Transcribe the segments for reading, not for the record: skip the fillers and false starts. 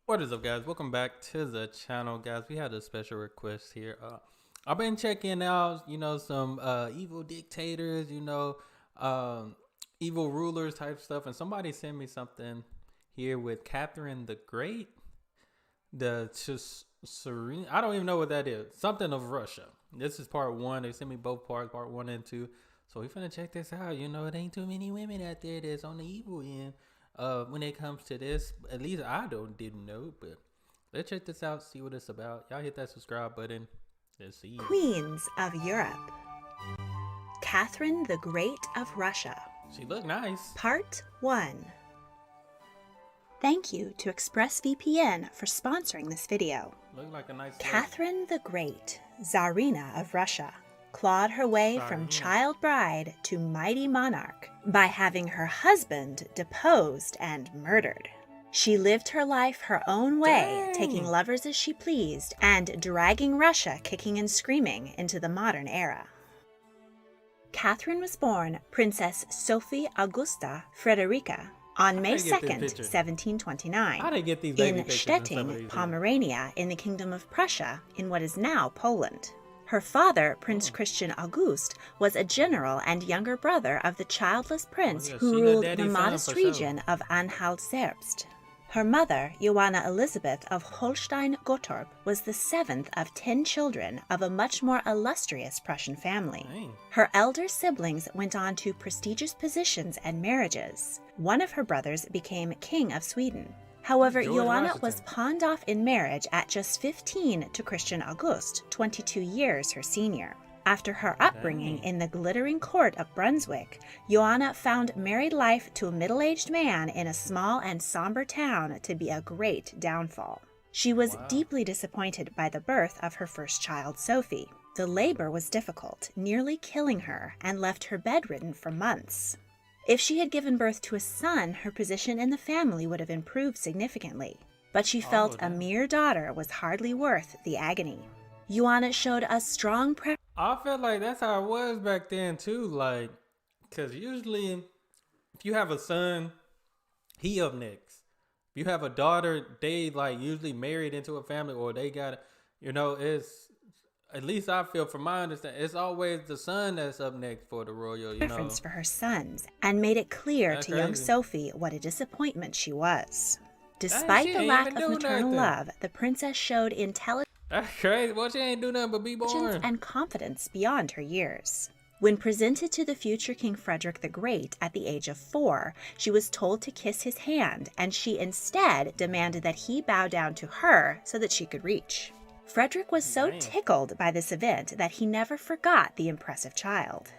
What is up, guys? Welcome back to the channel, guys. We had a special request here. I've been checking out, some evil dictators, um, evil rulers type stuff, and somebody sent me something here with Catherine the Great, the Tsarina. I don't even know what that is. Something of Russia. This is part one. They sent me both parts, part one and two. So we finna check this out. It ain't too many women out there that's on the evil end. When it comes to this, at least I didn't know, but let's check this out, see what it's about. Y'all hit that subscribe button. Let's see. Queens of Europe. Catherine the Great of Russia. She look nice. Part 1. Thank you to ExpressVPN for sponsoring this video. Look like a nice Catherine the Great, Tsarina of Russia, clawed her way from child bride to mighty monarch by having her husband deposed and murdered. She lived her life her own way, taking lovers as she pleased and dragging Russia kicking and screaming into the modern era. Catherine was born Princess Sophie Augusta Frederica on May 2nd, 1729, in Stettin, Pomerania, in the Kingdom of Prussia, in what is now Poland. Her father, Prince Christian August, was a general and younger brother of the childless prince who ruled the modest region of Anhalt-Zerbst. Her mother, Joanna Elizabeth of Holstein-Gottorp, was the seventh of 10 children of a much more illustrious Prussian family. Her elder siblings went on to prestigious positions and marriages. One of her brothers became King of Sweden. However, Joanna was pawned off in marriage at just 15 to Christian August, 22 years her senior. After her upbringing in the glittering court of Brunswick, Joanna found married life to a middle-aged man in a small and somber town to be a great downfall. She was deeply disappointed by the birth of her first child, Sophie. The labor was difficult, nearly killing her, and left her bedridden for months. If she had given birth to a son, her position in the family would have improved significantly. But she felt a mere daughter was hardly worth the agony. Joanna showed a strong preference. I feel like that's how it was back then too, because usually if you have a son, he up next. If you have a daughter, they usually married into a family or they got, it's, at least I feel from my understanding, it's always the son that's up next for the royal, preference for her sons, and made it clear to young Sophie what a disappointment she was. Despite the lack of maternal love, the princess showed intelligence That's crazy. Well, she ain't do nothing but be born. And confidence beyond her years. When presented to the future King Frederick the Great at the age of 4, she was told to kiss his hand, and she instead demanded that he bow down to her so that she could reach. Frederick was so tickled by this event that he never forgot the impressive child.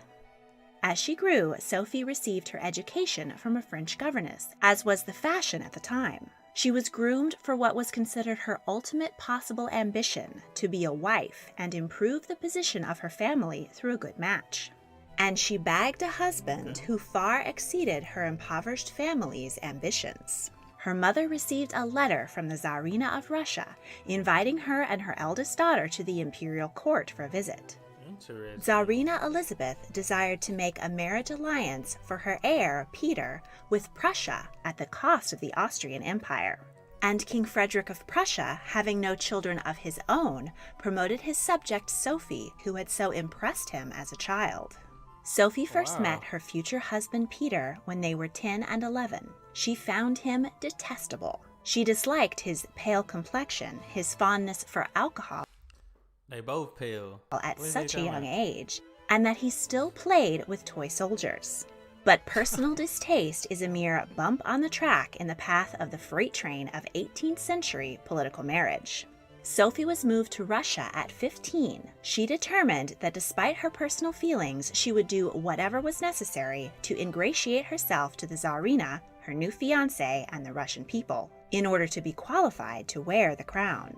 As she grew, Sophie received her education from a French governess, as was the fashion at the time. She was groomed for what was considered her ultimate possible ambition, to be a wife and improve the position of her family through a good match. And she bagged a husband who far exceeded her impoverished family's ambitions. Her mother received a letter from the Tsarina of Russia, inviting her and her eldest daughter to the imperial court for a visit. Tsarina Elizabeth desired to make a marriage alliance for her heir, Peter, with Prussia at the cost of the Austrian Empire. And King Frederick of Prussia, having no children of his own, promoted his subject Sophie, who had so impressed him as a child. Sophie first met her future husband Peter when they were 10 and 11. She found him detestable. She disliked his pale complexion, his fondness for alcohol, they both pale at such a young age, and that he still played with toy soldiers. But personal distaste is a mere bump on the track in the path of the freight train of 18th century political marriage. Sophie was moved to Russia at 15. She determined that despite her personal feelings, she would do whatever was necessary to ingratiate herself to the Tsarina, her new fiancé, and the Russian people, in order to be qualified to wear the crown.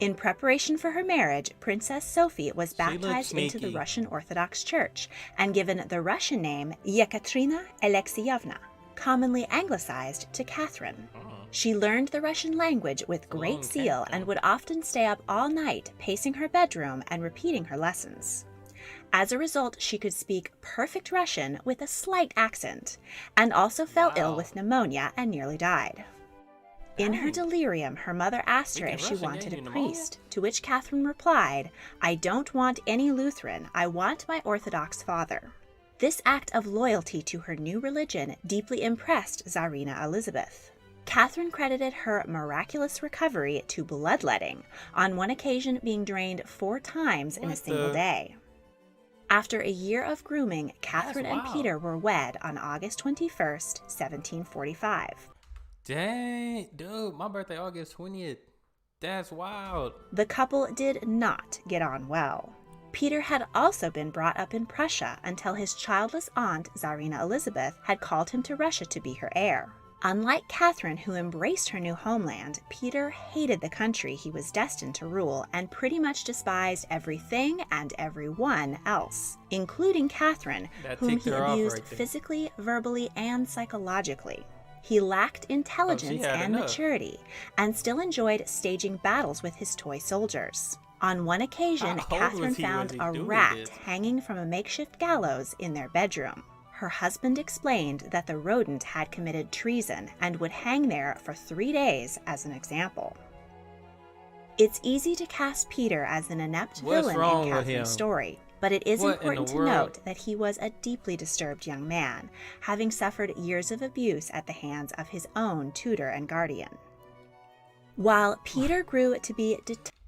In preparation for her marriage, Princess Sophie was baptized into the Russian Orthodox Church and given the Russian name Yekaterina Alexeyevna, commonly anglicized to Catherine. She learned the Russian language with great zeal and would often stay up all night pacing her bedroom and repeating her lessons. As a result, she could speak perfect Russian with a slight accent, and also fell ill with pneumonia and nearly died. In her Dang. delirium, her mother asked her if she Russia wanted gave a you pneumonia? priest, to which Catherine replied, "I don't want any Lutheran, I want my Orthodox father." This act of loyalty to her new religion deeply impressed Tsarina Elizabeth. Catherine credited her miraculous recovery to bloodletting, on one occasion being drained 4 times in a single day. After a year of grooming, Catherine and wild. Peter were wed on August 21st, 1745. Dang, dude, my birthday August 20th. That's wild. The couple did not get on well. Peter had also been brought up in Prussia until his childless aunt, Tsarina Elizabeth, had called him to Russia to be her heir. Unlike Catherine, who embraced her new homeland, Peter hated the country he was destined to rule and pretty much despised everything and everyone else, including Catherine, whom he abused physically, verbally, and psychologically. He lacked intelligence and maturity, and still enjoyed staging battles with his toy soldiers. On one occasion, Catherine found a rat hanging from a makeshift gallows in their bedroom. Her husband explained that the rodent had committed treason and would hang there for 3 days as an example. It's easy to cast Peter as an inept villain in Catherine's story, but it is important to note that he was a deeply disturbed young man, having suffered years of abuse at the hands of his own tutor and guardian. While Peter grew to be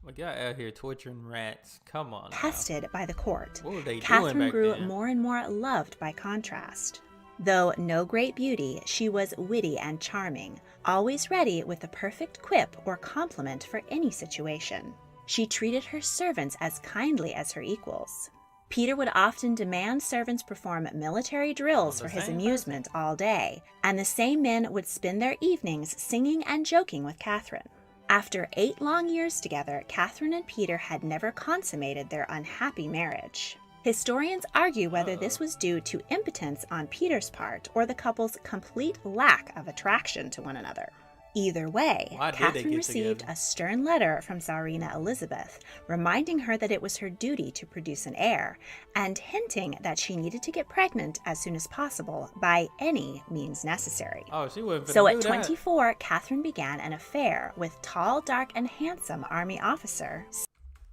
Like, y'all out here torturing rats. Come on. Tested by the court, What were they Catherine doing back grew then? more and more loved by contrast. Though no great beauty, she was witty and charming, always ready with the perfect quip or compliment for any situation. She treated her servants as kindly as her equals. Peter would often demand servants perform military drills for his amusement all day, and the same men would spend their evenings singing and joking with Catherine. After 8 long years together, Catherine and Peter had never consummated their unhappy marriage. Historians argue whether this was due to impotence on Peter's part or the couple's complete lack of attraction to one another. Either way, Catherine received a stern letter from Tsarina Elizabeth, reminding her that it was her duty to produce an heir, and hinting that she needed to get pregnant as soon as possible by any means necessary. Oh, she wouldn't So at 24, Catherine began an affair with tall, dark, and handsome army officer.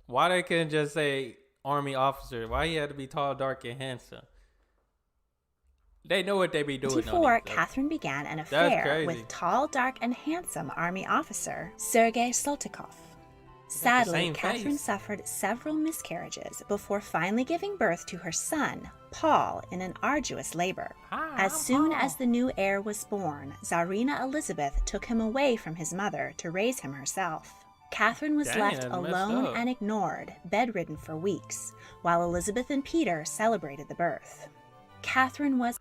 Why they couldn't just say army officer? Why he had to be tall, dark, and handsome? They know what they be doing. 24, Catherine began an affair with tall, dark, and handsome army officer Sergei Saltykov. Sadly, Catherine suffered several miscarriages before finally giving birth to her son, Paul, in an arduous labor. As soon as the new heir was born, Tsarina Elizabeth took him away from his mother to raise him herself. Catherine was left alone and ignored, bedridden for weeks, while Elizabeth and Peter celebrated the birth. Catherine was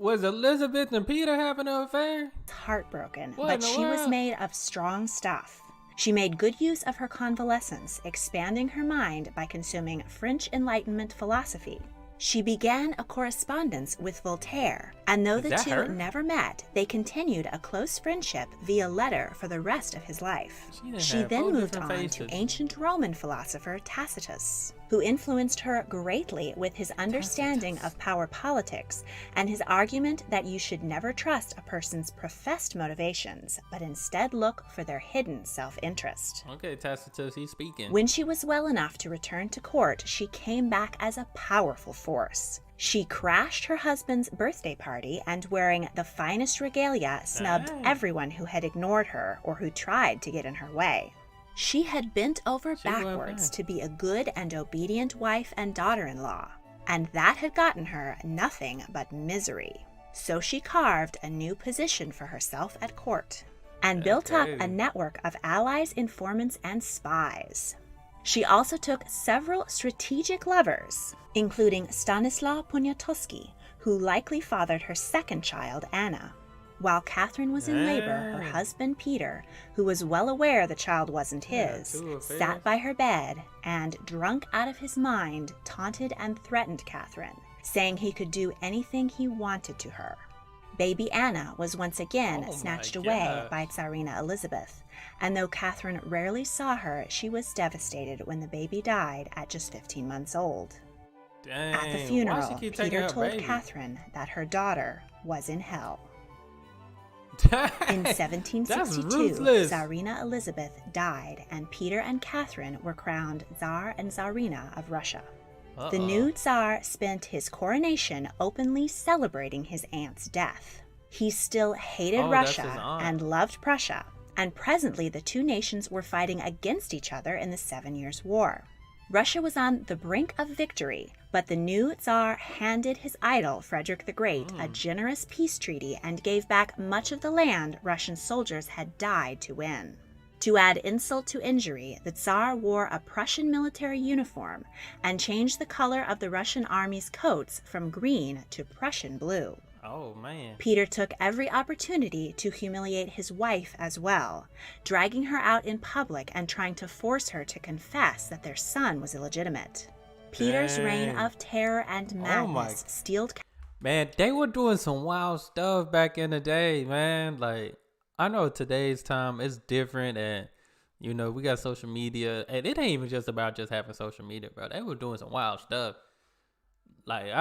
Elizabeth and Peter having an affair? Heartbroken, but she was made of strong stuff. She made good use of her convalescence, expanding her mind by consuming French Enlightenment philosophy. She began a correspondence with Voltaire, and though the two never met, they continued a close friendship via letter for the rest of his life. She then moved on to ancient Roman philosopher Tacitus, who influenced her greatly with his understanding of power politics and his argument that you should never trust a person's professed motivations, but instead look for their hidden self-interest. Okay, Tacitus, he's speaking. When she was well enough to return to court, she came back as a powerful force. She crashed her husband's birthday party and, wearing the finest regalia, snubbed everyone who had ignored her or who tried to get in her way. She had bent over backwards to be a good and obedient wife and daughter-in-law, and that had gotten her nothing but misery. So she carved a new position for herself at court and built up a network of allies, informants, and spies. She also took several strategic lovers, including Stanislaw Poniatowski, who likely fathered her second child, Anna. While Catherine was in labor, her husband Peter, who was well aware the child wasn't his, sat by her bed and, drunk out of his mind, taunted and threatened Catherine, saying he could do anything he wanted to her. Baby Anna was once again snatched away by Tsarina Elizabeth, and though Catherine rarely saw her, she was devastated when the baby died at just 15 months old. At the funeral, Peter told Catherine that her daughter was in hell. In Dang, that's 1762, ruthless. Tsarina Elizabeth died, and Peter and Catherine were crowned Tsar and Tsarina of Russia. The new Tsar spent his coronation openly celebrating his aunt's death. He still hated Oh, that's his Russia aunt. and loved Prussia, and presently the two nations were fighting against each other in the 7 Years' War. Russia was on the brink of victory, but the new Tsar handed his idol, Frederick the Great, a generous peace treaty and gave back much of the land Russian soldiers had died to win. To add insult to injury, the Tsar wore a Prussian military uniform and changed the color of the Russian army's coats from green to Prussian blue. Oh man. Peter took every opportunity to humiliate his wife as well, dragging her out in public and trying to force her to confess that their son was illegitimate. Peter's reign Dang. of terror and madness steeled. Man, they were doing some wild stuff back in the day, man. Like, I know today's time is different, and you know, we got social media, and it ain't even just about just having social media, bro. They were doing some wild stuff. Like,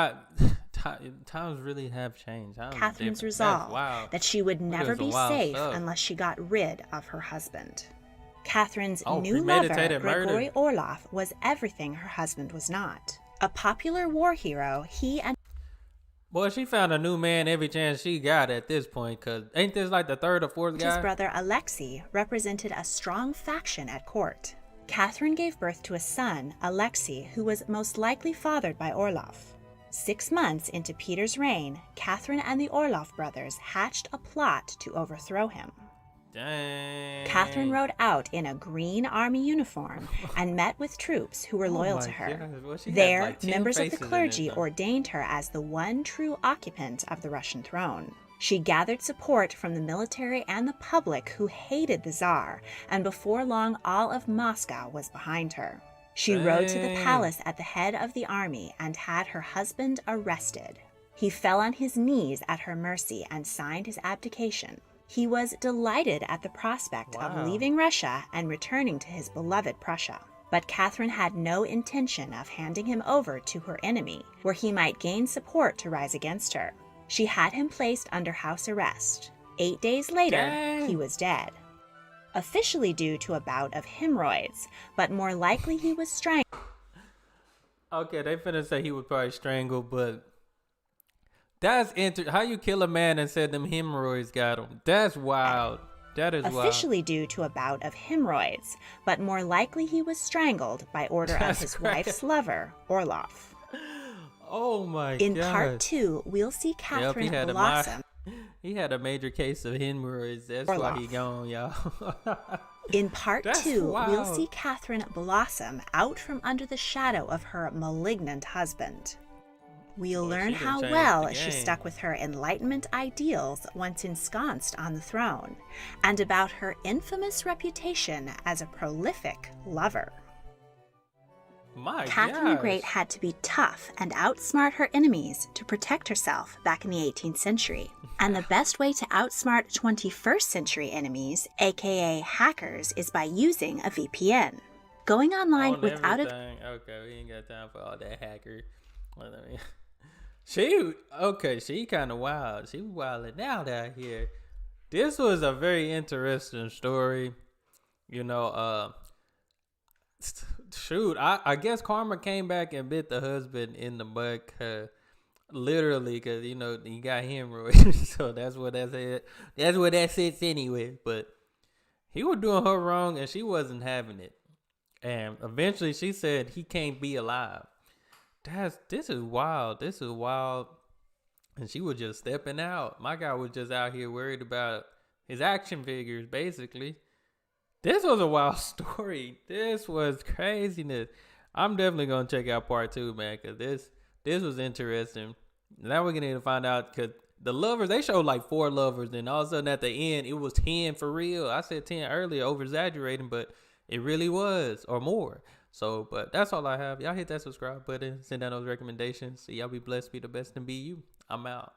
times really have changed. Times are Catherine's different. resolve That's wild. that she would Look at never some be wild safe stuff. unless she got rid of her husband. Catherine's new lover, premeditated murder. Grigory Orlov, was everything her husband was not. A popular war hero, he and Boy, she found a new man every chance she got at this point, because ain't this like the third or fourth guy? his brother Alexei represented a strong faction at court. Catherine gave birth to a son, Alexei, who was most likely fathered by Orlov. 6 months into Peter's reign, Catherine and the Orlov brothers hatched a plot to overthrow him. Dang. Catherine rode out in a green army uniform and met with troops who were loyal my to her. God. Well, she had There, like 10 members of the faces in clergy this thing. ordained her as the one true occupant of the Russian throne. She gathered support from the military and the public who hated the Tsar, and before long all of Moscow was behind her. She rode to the Dang. palace at the head of the army and had her husband arrested. He fell on his knees at her mercy and signed his abdication. He was delighted at the prospect Wow. of leaving Russia and returning to his beloved Prussia. But Catherine had no intention of handing him over to her enemy, where he might gain support to rise against her. She had him placed under house arrest. 8 days later, Dang. he was dead. Officially due to a bout of hemorrhoids, but more likely he was strangled. Okay, they finna say he was probably strangled, but that's how you kill a man and said them hemorrhoids got him. That's wild. That is wild. Officially due to a bout of hemorrhoids, but more likely he was strangled by order of That's his crazy. wife's lover, Orlov. Oh my In god. part 2, we'll see Yep, Catherine he blossom. had a major case of hemorrhoids. That's why he Orlov. gone, y'all. In part That's 2, we'll wild. see Catherine blossom out from under the shadow of her malignant husband. We'll Boy, learn she done how changed well the she game. stuck with her Enlightenment ideals once ensconced on the throne, and about her infamous reputation as a prolific lover. My Catherine the gosh. Great had to be tough and outsmart her enemies to protect herself back in the 18th century. And the best way to outsmart 21st century enemies, aka hackers, is by using a VPN. Going online On without a everything. Okay, we ain't got time for all that hacker. Well, I mean, she kind of wild. She was wilding out here. This was a very interesting story. You know, I guess karma came back and bit the husband in the butt, literally, because you know he got hemorrhoids, so that's what that's it. That's what that sits anyway. But he was doing her wrong, and she wasn't having it. And eventually, she said he can't be alive. This is wild. This is wild. And she was just stepping out. My guy was just out here worried about his action figures, basically. This was a wild story. This was craziness. I'm definitely gonna check out part 2, man, because this was interesting. Now we're gonna need to find out, because the lovers, they showed like 4 lovers, and all of a sudden at the end it was 10 for real. I said 10 earlier, over exaggerating, but it really was, or more. So, but that's all I have. Y'all hit that subscribe button, send down those recommendations. So y'all be blessed, be the best, and be you. I'm out.